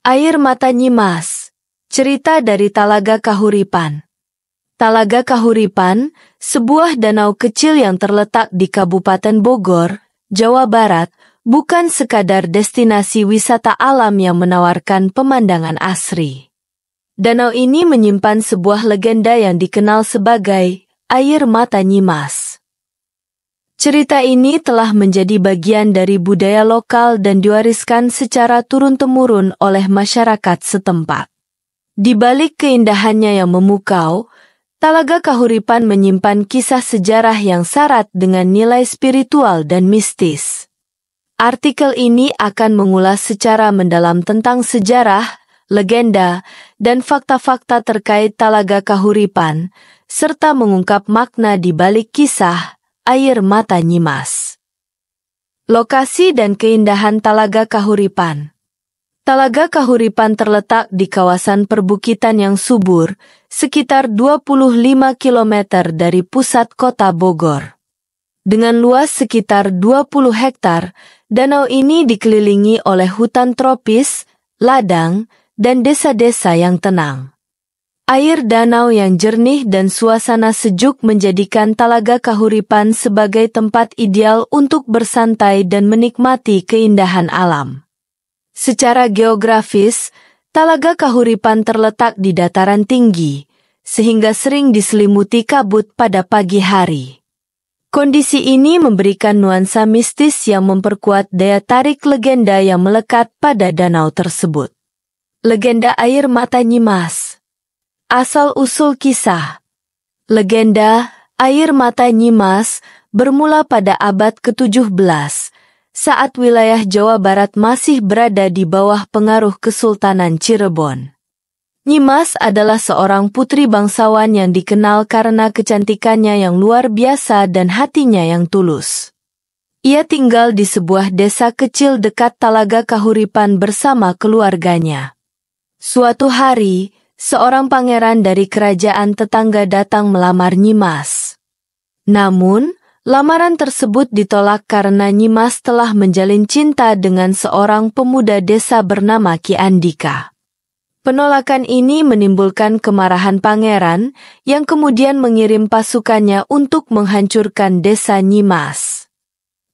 Air Mata Nyimas. Cerita dari Talaga Kahuripan. Talaga Kahuripan, sebuah danau kecil yang terletak di Kabupaten Bogor, Jawa Barat, bukan sekadar destinasi wisata alam yang menawarkan pemandangan asri. Danau ini menyimpan sebuah legenda yang dikenal sebagai Air Mata Nyimas. Cerita ini telah menjadi bagian dari budaya lokal dan diwariskan secara turun-temurun oleh masyarakat setempat. Di balik keindahannya yang memukau, Talaga Kahuripan menyimpan kisah sejarah yang syarat dengan nilai spiritual dan mistis. Artikel ini akan mengulas secara mendalam tentang sejarah, legenda, dan fakta-fakta terkait Talaga Kahuripan, serta mengungkap makna di balik kisah Air Mata Nyimas. Lokasi dan keindahan Talaga Kahuripan. Talaga Kahuripan terletak di kawasan perbukitan yang subur, sekitar 25 km dari pusat kota Bogor. Dengan luas sekitar 20 hektar, danau ini dikelilingi oleh hutan tropis, ladang, dan desa-desa yang tenang. Air danau yang jernih dan suasana sejuk menjadikan Talaga Kahuripan sebagai tempat ideal untuk bersantai dan menikmati keindahan alam. Secara geografis, Talaga Kahuripan terletak di dataran tinggi, sehingga sering diselimuti kabut pada pagi hari. Kondisi ini memberikan nuansa mistis yang memperkuat daya tarik legenda yang melekat pada danau tersebut. Legenda Air Mata Nyimas. Asal-usul kisah. Legenda Air Mata Nyimas bermula pada abad ke-17, saat wilayah Jawa Barat masih berada di bawah pengaruh Kesultanan Cirebon. Nyimas adalah seorang putri bangsawan yang dikenal karena kecantikannya yang luar biasa dan hatinya yang tulus. Ia tinggal di sebuah desa kecil dekat Talaga Kahuripan bersama keluarganya. Suatu hari, seorang pangeran dari kerajaan tetangga datang melamar Nyimas. Namun, lamaran tersebut ditolak karena Nyimas telah menjalin cinta dengan seorang pemuda desa bernama Ki Andika. Penolakan ini menimbulkan kemarahan pangeran yang kemudian mengirim pasukannya untuk menghancurkan desa Nyimas.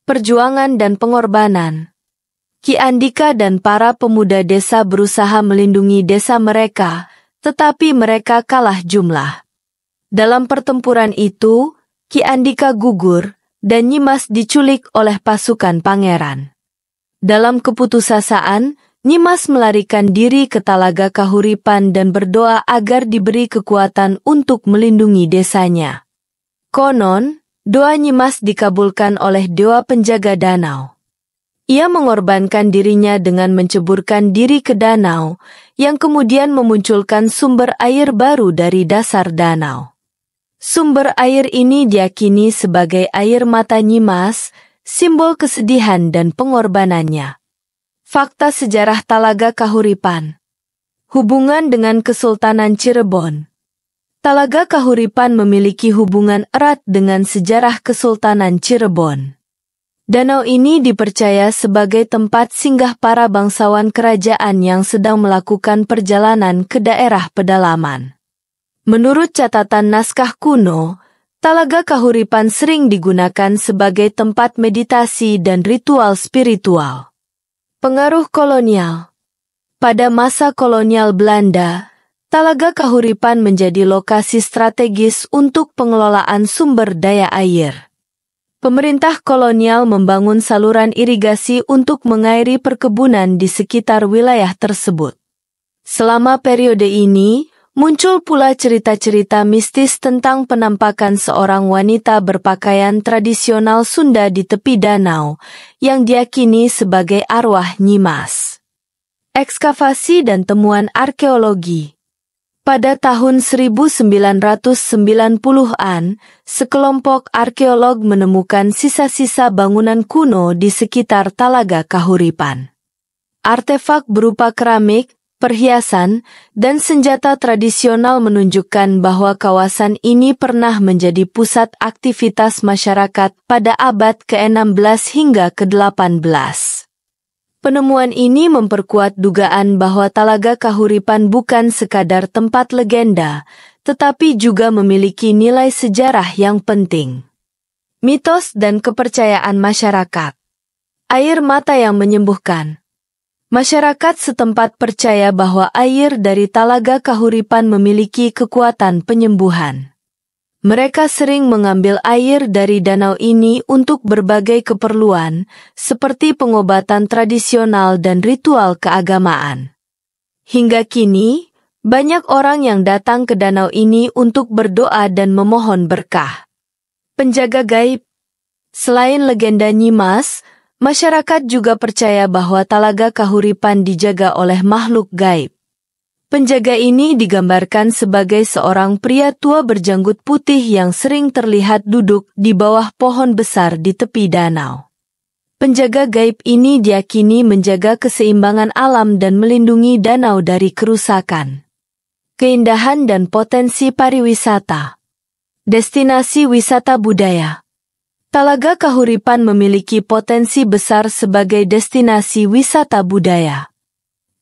Perjuangan dan pengorbanan. Ki Andika dan para pemuda desa berusaha melindungi desa mereka, tetapi mereka kalah jumlah. Dalam pertempuran itu, Ki Andika gugur, dan Nyimas diculik oleh pasukan pangeran. Dalam keputusasaan, Nyimas melarikan diri ke Talaga Kahuripan dan berdoa agar diberi kekuatan untuk melindungi desanya. Konon, doa Nyimas dikabulkan oleh dewa penjaga danau. Ia mengorbankan dirinya dengan menceburkan diri ke danau, yang kemudian memunculkan sumber air baru dari dasar danau. Sumber air ini diyakini sebagai Air Mata Nyimas, simbol kesedihan dan pengorbanannya. Fakta sejarah Talaga Kahuripan. Hubungan dengan Kesultanan Cirebon. Talaga Kahuripan memiliki hubungan erat dengan sejarah Kesultanan Cirebon. Danau ini dipercaya sebagai tempat singgah para bangsawan kerajaan yang sedang melakukan perjalanan ke daerah pedalaman. Menurut catatan naskah kuno, Talaga Kahuripan sering digunakan sebagai tempat meditasi dan ritual spiritual. Pengaruh kolonial. Pada masa kolonial Belanda, Talaga Kahuripan menjadi lokasi strategis untuk pengelolaan sumber daya air. Pemerintah kolonial membangun saluran irigasi untuk mengairi perkebunan di sekitar wilayah tersebut. Selama periode ini, muncul pula cerita-cerita mistis tentang penampakan seorang wanita berpakaian tradisional Sunda di tepi danau, yang diyakini sebagai arwah Nyimas. Ekskavasi dan temuan arkeologi. Pada tahun 1990-an, sekelompok arkeolog menemukan sisa-sisa bangunan kuno di sekitar Talaga Kahuripan. Artefak berupa keramik, perhiasan, dan senjata tradisional menunjukkan bahwa kawasan ini pernah menjadi pusat aktivitas masyarakat pada abad ke-16 hingga ke-18. Penemuan ini memperkuat dugaan bahwa Talaga Kahuripan bukan sekadar tempat legenda, tetapi juga memiliki nilai sejarah yang penting. Mitos dan kepercayaan masyarakat. Air mata yang menyembuhkan. Masyarakat setempat percaya bahwa air dari Talaga Kahuripan memiliki kekuatan penyembuhan. Mereka sering mengambil air dari danau ini untuk berbagai keperluan, seperti pengobatan tradisional dan ritual keagamaan. Hingga kini, banyak orang yang datang ke danau ini untuk berdoa dan memohon berkah. Penjaga gaib. Selain legenda Nyimas, masyarakat juga percaya bahwa Talaga Kahuripan dijaga oleh makhluk gaib. Penjaga ini digambarkan sebagai seorang pria tua berjanggut putih yang sering terlihat duduk di bawah pohon besar di tepi danau. Penjaga gaib ini diyakini menjaga keseimbangan alam dan melindungi danau dari kerusakan. Keindahan dan potensi pariwisata. Destinasi wisata budaya. Talaga Kahuripan memiliki potensi besar sebagai destinasi wisata budaya.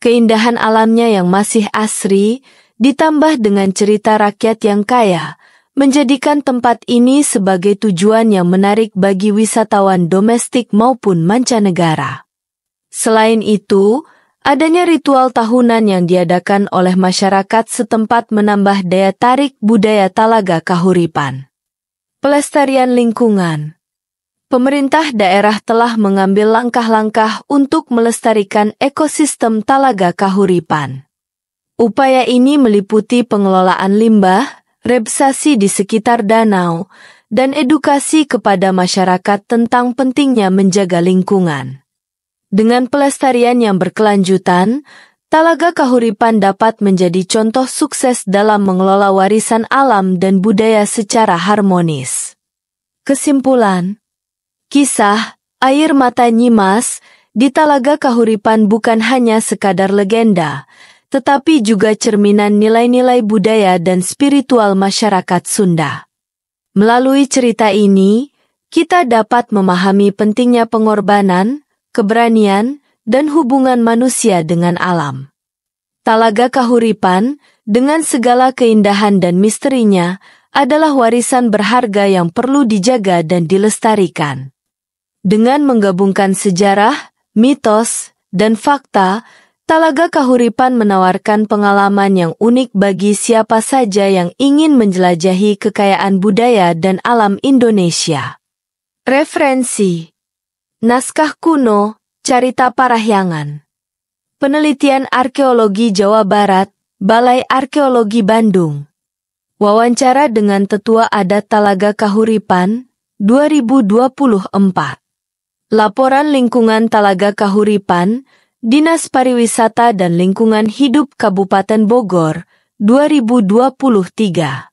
Keindahan alamnya yang masih asri, ditambah dengan cerita rakyat yang kaya, menjadikan tempat ini sebagai tujuan yang menarik bagi wisatawan domestik maupun mancanegara. Selain itu, adanya ritual tahunan yang diadakan oleh masyarakat setempat menambah daya tarik budaya Talaga Kahuripan. Pelestarian lingkungan. Pemerintah daerah telah mengambil langkah-langkah untuk melestarikan ekosistem Talaga Kahuripan. Upaya ini meliputi pengelolaan limbah, rebsasi di sekitar danau, dan edukasi kepada masyarakat tentang pentingnya menjaga lingkungan. Dengan pelestarian yang berkelanjutan, Talaga Kahuripan dapat menjadi contoh sukses dalam mengelola warisan alam dan budaya secara harmonis. Kesimpulan. Kisah Air Mata Nyimas di Talaga Kahuripan bukan hanya sekadar legenda, tetapi juga cerminan nilai-nilai budaya dan spiritual masyarakat Sunda. Melalui cerita ini, kita dapat memahami pentingnya pengorbanan, keberanian, dan hubungan manusia dengan alam. Talaga Kahuripan, dengan segala keindahan dan misterinya, adalah warisan berharga yang perlu dijaga dan dilestarikan. Dengan menggabungkan sejarah, mitos, dan fakta, Talaga Kahuripan menawarkan pengalaman yang unik bagi siapa saja yang ingin menjelajahi kekayaan budaya dan alam Indonesia. Referensi: Naskah kuno, Carita Parahyangan. Penelitian Arkeologi Jawa Barat, Balai Arkeologi Bandung. Wawancara dengan Tetua Adat Talaga Kahuripan, 2024. Laporan Lingkungan Talaga Kahuripan, Dinas Pariwisata dan Lingkungan Hidup Kabupaten Bogor, 2023.